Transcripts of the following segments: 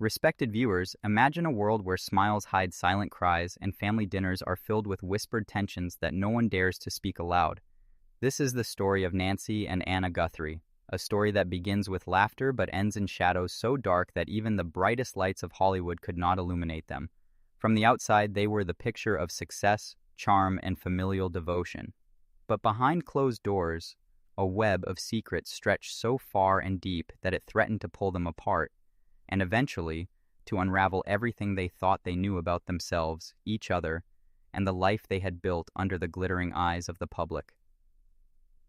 Respected viewers, imagine a world where smiles hide silent cries and family dinners are filled with whispered tensions that no one dares to speak aloud. This is the story of Nancy and Anna Guthrie, a story that begins with laughter but ends in shadows so dark that even the brightest lights of Hollywood could not illuminate them. From the outside, they were the picture of success, charm, and familial devotion. But behind closed doors, a web of secrets stretched so far and deep that it threatened to pull them apart, and eventually to unravel everything they thought they knew about themselves, each other, and the life they had built under the glittering eyes of the public.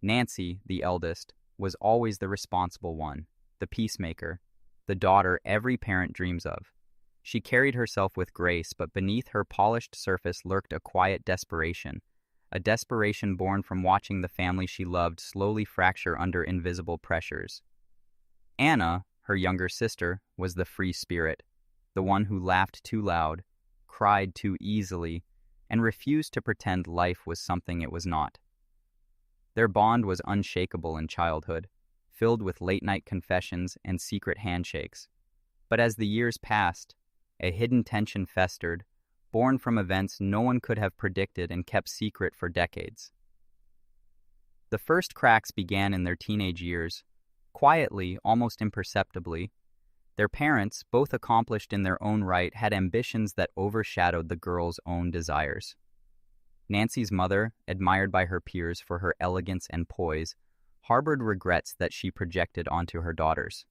Nancy, the eldest, was always the responsible one, the peacemaker, the daughter every parent dreams of. She carried herself with grace, but beneath her polished surface lurked a quiet desperation, a desperation born from watching the family she loved slowly fracture under invisible pressures. Anna, her younger sister, was the free spirit, the one who laughed too loud, cried too easily, and refused to pretend life was something it was not. Their bond was unshakable in childhood, filled with late-night confessions and secret handshakes. But as the years passed, a hidden tension festered, born from events no one could have predicted and kept secret for decades. The first cracks began in their teenage years, quietly, almost imperceptibly. Their parents, both accomplished in their own right, had ambitions that overshadowed the girls' own desires. Nancy's mother, admired by her peers for her elegance and poise, harbored regrets that she projected onto her daughters.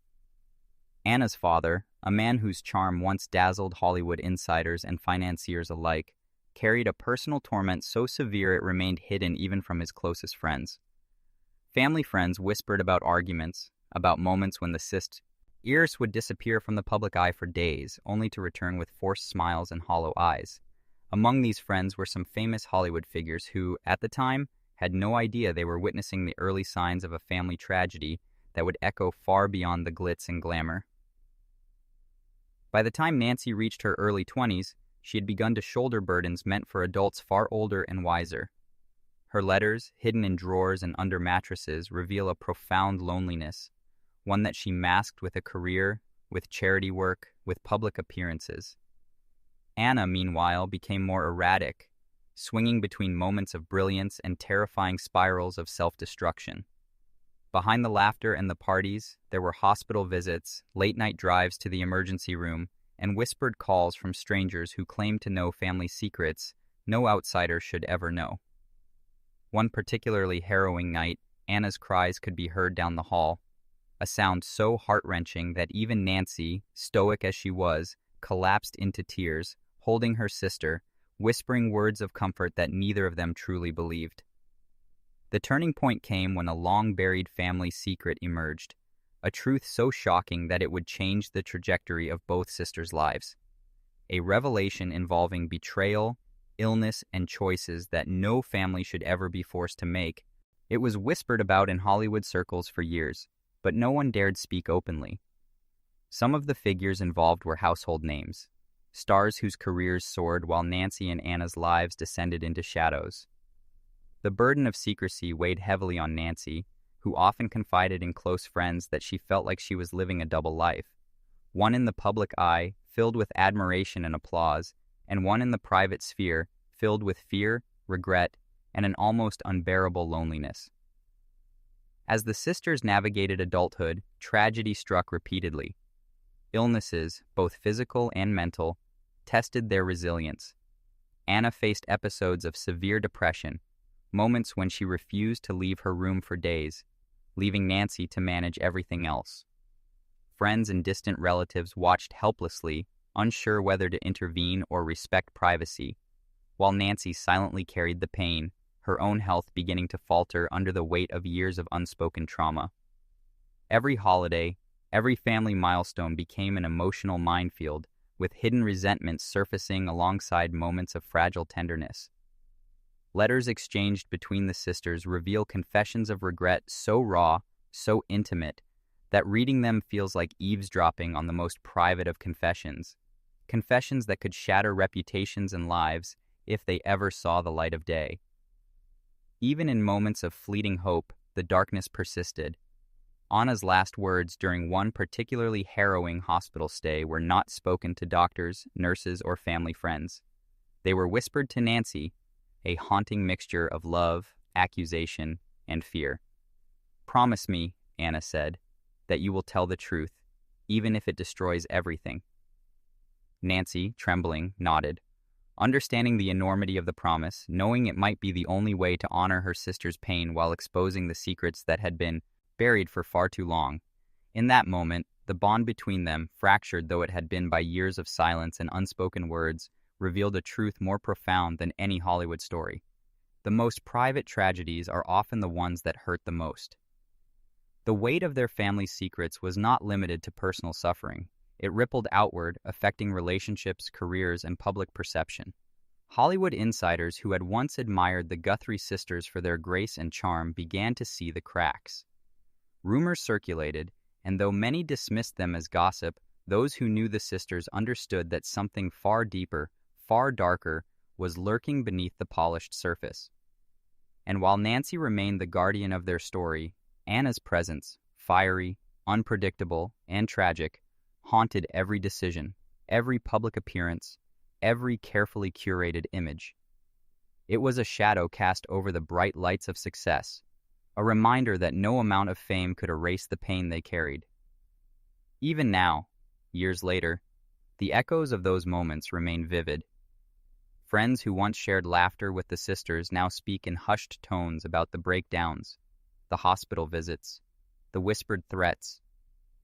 Anna's father, a man whose charm once dazzled Hollywood insiders and financiers alike, carried a personal torment so severe it remained hidden even from his closest friends. Family friends whispered about arguments, about moments when the Iris would disappear from the public eye for days, only to return with forced smiles and hollow eyes. Among these friends were some famous Hollywood figures who, at the time, had no idea they were witnessing the early signs of a family tragedy that would echo far beyond the glitz and glamour. By the time Nancy reached her early 20s, she had begun to shoulder burdens meant for adults far older and wiser. Her letters, hidden in drawers and under mattresses, reveal a profound loneliness, one that she masked with a career, with charity work, with public appearances. Anna, meanwhile, became more erratic, swinging between moments of brilliance and terrifying spirals of self-destruction. Behind the laughter and the parties, there were hospital visits, late-night drives to the emergency room, and whispered calls from strangers who claimed to know family secrets no outsider should ever know. One particularly harrowing night, Anna's cries could be heard down the hall, a sound so heart-wrenching that even Nancy, stoic as she was, collapsed into tears, holding her sister, whispering words of comfort that neither of them truly believed. The turning point came when a long-buried family secret emerged, a truth so shocking that it would change the trajectory of both sisters' lives. A revelation involving betrayal, illness, and choices that no family should ever be forced to make. It was whispered about in Hollywood circles for years, but no one dared speak openly. Some of the figures involved were household names, stars whose careers soared while Nancy and Anna's lives descended into shadows. The burden of secrecy weighed heavily on Nancy, who often confided in close friends that she felt like she was living a double life, one in the public eye, filled with admiration and applause, and one in the private sphere, filled with fear, regret, and an almost unbearable loneliness. As the sisters navigated adulthood, tragedy struck repeatedly. Illnesses, both physical and mental, tested their resilience. Anna faced episodes of severe depression, moments when she refused to leave her room for days, leaving Nancy to manage everything else. Friends and distant relatives watched helplessly, unsure whether to intervene or respect privacy, while Nancy silently carried the pain, her own health beginning to falter under the weight of years of unspoken trauma. Every holiday, every family milestone became an emotional minefield, with hidden resentments surfacing alongside moments of fragile tenderness. Letters exchanged between the sisters reveal confessions of regret so raw, so intimate, that reading them feels like eavesdropping on the most private of confessions that could shatter reputations and lives if they ever saw the light of day. Even in moments of fleeting hope, the darkness persisted. Anna's last words during one particularly harrowing hospital stay were not spoken to doctors, nurses, or family friends. They were whispered to Nancy, a haunting mixture of love, accusation, and fear. "Promise me," Anna said, "that you will tell the truth, even if it destroys everything." Nancy, trembling, nodded, understanding the enormity of the promise, knowing it might be the only way to honor her sister's pain while exposing the secrets that had been buried for far too long. In that moment, the bond between them, fractured though it had been by years of silence and unspoken words, revealed a truth more profound than any Hollywood story. The most private tragedies are often the ones that hurt the most. The weight of their family's secrets was not limited to personal suffering. It rippled outward, affecting relationships, careers, and public perception. Hollywood insiders who had once admired the Guthrie sisters for their grace and charm began to see the cracks. Rumors circulated, and though many dismissed them as gossip, those who knew the sisters understood that something far deeper, far darker, was lurking beneath the polished surface. And while Nancy remained the guardian of their story, Anna's presence, fiery, unpredictable, and tragic, haunted every decision, every public appearance, every carefully curated image. It was a shadow cast over the bright lights of success, a reminder that no amount of fame could erase the pain they carried. Even now, years later, the echoes of those moments remain vivid. Friends who once shared laughter with the sisters now speak in hushed tones about the breakdowns, the hospital visits, the whispered threats,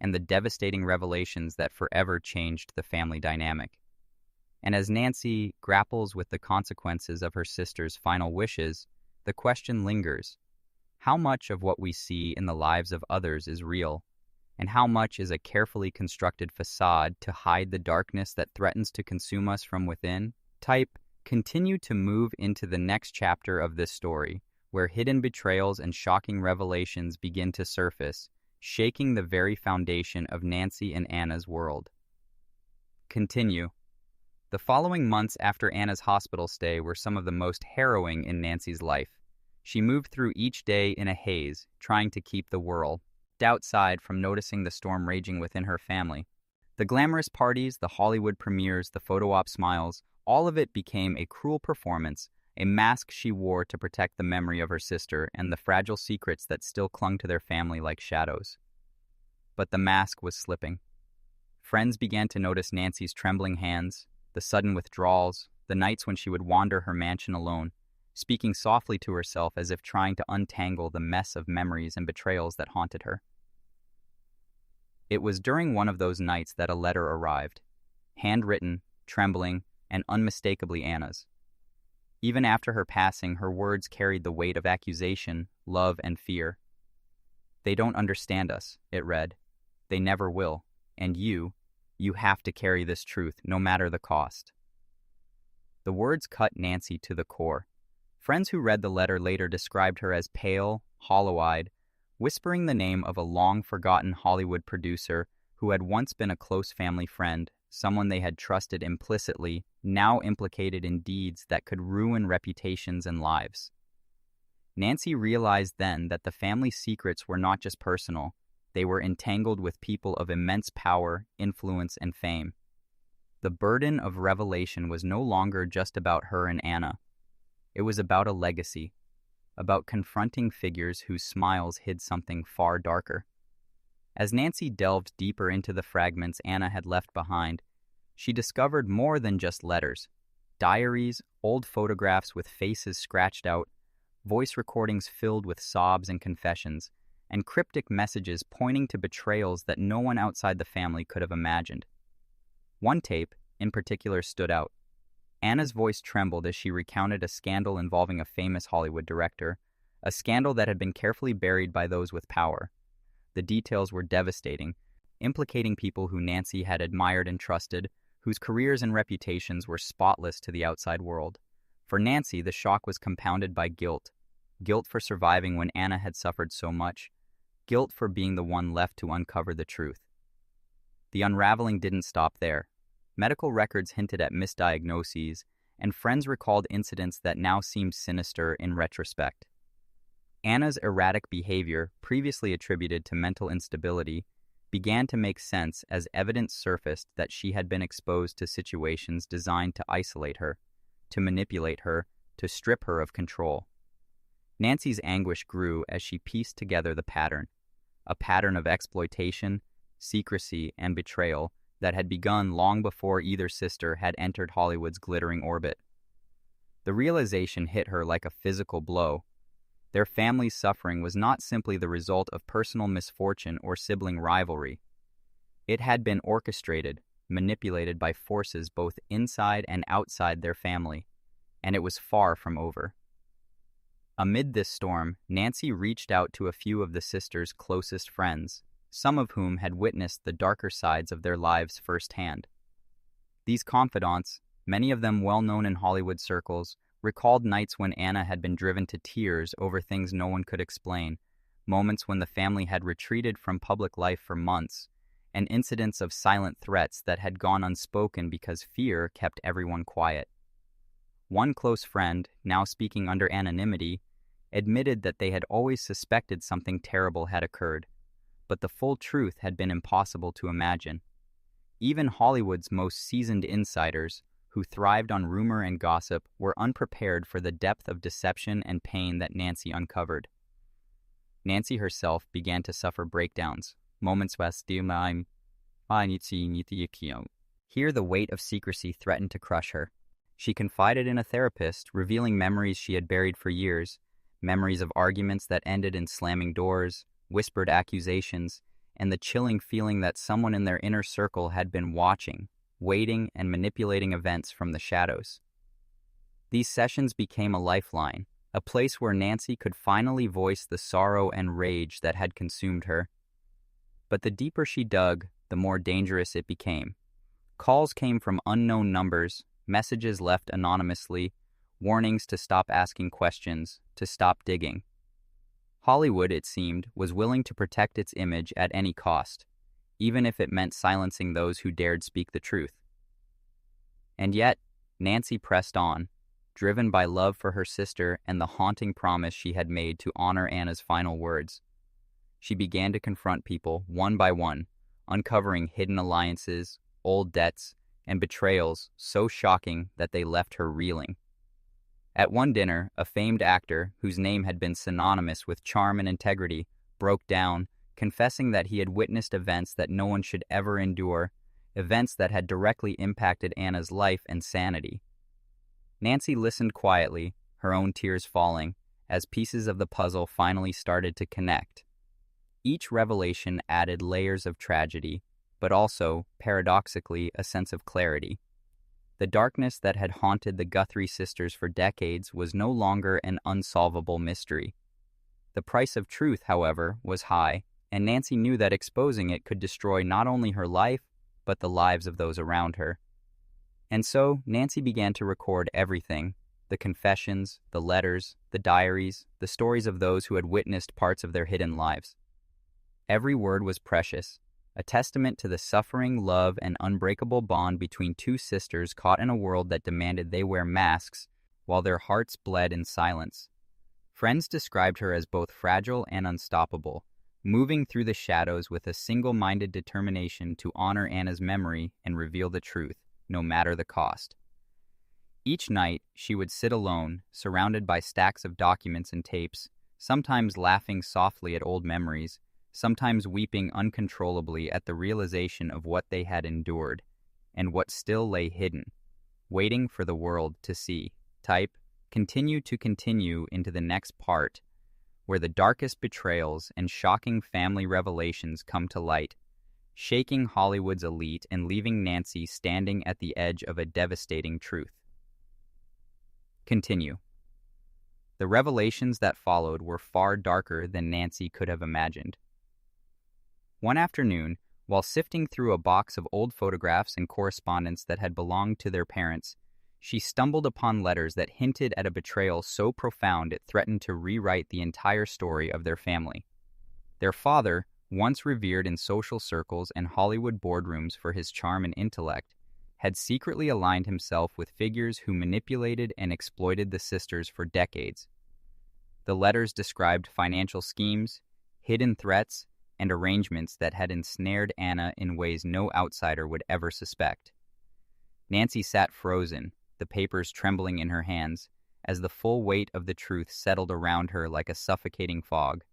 and the devastating revelations that forever changed the family dynamic. And as Nancy grapples with the consequences of her sister's final wishes, the question lingers: how much of what we see in the lives of others is real, and how much is a carefully constructed facade to hide the darkness that threatens to consume us from within? Continue to move into the next chapter of this story, where hidden betrayals and shocking revelations begin to surface, shaking the very foundation of Nancy and Anna's world. Continue. The following months after Anna's hospital stay were some of the most harrowing in Nancy's life. She moved through each day in a haze, trying to keep the world outside from noticing the storm raging within her family. The glamorous parties, the Hollywood premieres, the photo op smiles, all of it became a cruel performance, a mask she wore to protect the memory of her sister and the fragile secrets that still clung to their family like shadows. But the mask was slipping. Friends began to notice Nancy's trembling hands, the sudden withdrawals, the nights when she would wander her mansion alone, speaking softly to herself as if trying to untangle the mess of memories and betrayals that haunted her. It was during one of those nights that a letter arrived, handwritten, trembling, and unmistakably Anna's. Even after her passing, her words carried the weight of accusation, love, and fear. "They don't understand us," it read. "They never will. And you have to carry this truth, no matter the cost." The words cut Nancy to the core. Friends who read the letter later described her as pale, hollow-eyed, whispering the name of a long-forgotten Hollywood producer who had once been a close family friend, someone they had trusted implicitly, now implicated in deeds that could ruin reputations and lives. Nancy realized then that the family secrets were not just personal, they were entangled with people of immense power, influence, and fame. The burden of revelation was no longer just about her and Anna. It was about a legacy, about confronting figures whose smiles hid something far darker. As Nancy delved deeper into the fragments Anna had left behind, she discovered more than just letters. Diaries, old photographs with faces scratched out, voice recordings filled with sobs and confessions, and cryptic messages pointing to betrayals that no one outside the family could have imagined. One tape, in particular, stood out. Anna's voice trembled as she recounted a scandal involving a famous Hollywood director, a scandal that had been carefully buried by those with power. The details were devastating, implicating people who Nancy had admired and trusted, whose careers and reputations were spotless to the outside world. For Nancy, the shock was compounded by guilt. Guilt for surviving when Anna had suffered so much. Guilt for being the one left to uncover the truth. The unraveling didn't stop there. Medical records hinted at misdiagnoses, and friends recalled incidents that now seemed sinister in retrospect. Anna's erratic behavior, previously attributed to mental instability, began to make sense as evidence surfaced that she had been exposed to situations designed to isolate her, to manipulate her, to strip her of control. Nancy's anguish grew as she pieced together the pattern, a pattern of exploitation, secrecy, and betrayal that had begun long before either sister had entered Hollywood's glittering orbit. The realization hit her like a physical blow. Their family's suffering was not simply the result of personal misfortune or sibling rivalry. It had been orchestrated, manipulated by forces both inside and outside their family, and it was far from over. Amid this storm, Nancy reached out to a few of the sisters' closest friends, some of whom had witnessed the darker sides of their lives firsthand. These confidants, many of them well known in Hollywood circles, recalled nights when Anna had been driven to tears over things no one could explain, moments when the family had retreated from public life for months, and incidents of silent threats that had gone unspoken because fear kept everyone quiet. One close friend, now speaking under anonymity, admitted that they had always suspected something terrible had occurred, but the full truth had been impossible to imagine. Even Hollywood's most seasoned insiders, who thrived on rumor and gossip, were unprepared for the depth of deception and pain that Nancy uncovered. Nancy herself began to suffer breakdowns, moments where here the weight of secrecy threatened to crush her. She confided in a therapist, revealing memories she had buried for years, memories of arguments that ended in slamming doors, whispered accusations, and the chilling feeling that someone in their inner circle had been watching, waiting, and manipulating events from the shadows. These sessions became a lifeline, a place where Nancy could finally voice the sorrow and rage that had consumed her. But the deeper she dug, the more dangerous it became. Calls came from unknown numbers, messages left anonymously, warnings to stop asking questions, to stop digging. Hollywood, it seemed, was willing to protect its image at any cost, even if it meant silencing those who dared speak the truth. And yet, Nancy pressed on, driven by love for her sister and the haunting promise she had made to honor Anna's final words. She began to confront people one by one, uncovering hidden alliances, old debts, and betrayals so shocking that they left her reeling. At one dinner, a famed actor, whose name had been synonymous with charm and integrity, broke down, confessing that he had witnessed events that no one should ever endure, events that had directly impacted Anna's life and sanity. Nancy listened quietly, her own tears falling, as pieces of the puzzle finally started to connect. Each revelation added layers of tragedy, but also, paradoxically, a sense of clarity. The darkness that had haunted the Guthrie sisters for decades was no longer an unsolvable mystery. The price of truth, however, was high, and Nancy knew that exposing it could destroy not only her life, but the lives of those around her. And so, Nancy began to record everything: the confessions, the letters, the diaries, the stories of those who had witnessed parts of their hidden lives. Every word was precious, a testament to the suffering, love, and unbreakable bond between two sisters caught in a world that demanded they wear masks while their hearts bled in silence. Friends described her as both fragile and unstoppable, moving through the shadows with a single-minded determination to honor Anna's memory and reveal the truth, no matter the cost. Each night, she would sit alone, surrounded by stacks of documents and tapes, sometimes laughing softly at old memories, sometimes weeping uncontrollably at the realization of what they had endured, and what still lay hidden, waiting for the world to see. Type, continue into the next part, where the darkest betrayals and shocking family revelations come to light, shaking Hollywood's elite and leaving Nancy standing at the edge of a devastating truth. Continue. The revelations that followed were far darker than Nancy could have imagined. One afternoon, while sifting through a box of old photographs and correspondence that had belonged to their parents, she stumbled upon letters that hinted at a betrayal so profound it threatened to rewrite the entire story of their family. Their father, once revered in social circles and Hollywood boardrooms for his charm and intellect, had secretly aligned himself with figures who manipulated and exploited the sisters for decades. The letters described financial schemes, hidden threats, and arrangements that had ensnared Anna in ways no outsider would ever suspect. Nancy sat frozen, the papers trembling in her hands, as the full weight of the truth settled around her like a suffocating fog.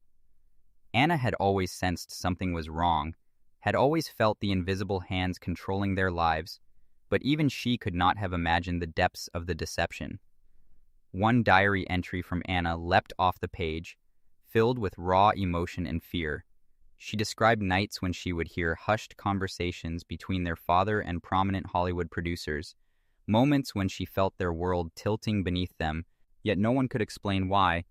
Anna had always sensed something was wrong, had always felt the invisible hands controlling their lives, but even she could not have imagined the depths of the deception. One diary entry from Anna leapt off the page, filled with raw emotion and fear. She described nights when she would hear hushed conversations between their father and prominent Hollywood producers, moments when she felt their world tilting beneath them, yet no one could explain why,